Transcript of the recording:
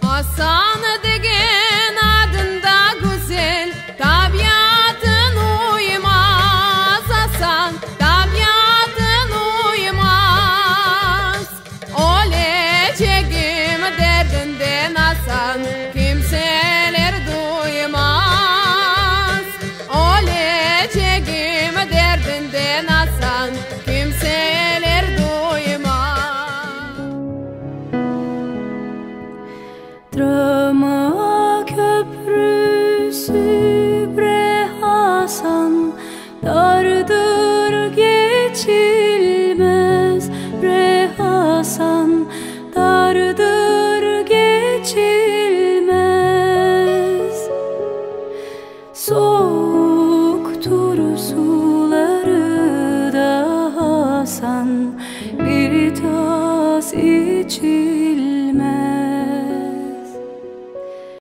Hasan degen adında güzel, tabiatın uymaz. Hasan tabiatın uymaz. Olacağım derdinden Hasan kimseler duymaz. Olacağım derdinden Hasan kimseler duymaz. Drama köprüsü bre Hasan, dardır geçilmez bre Hasan, dardır geçilmez. Soğuktur suları da Hasan, bir tas içilmez.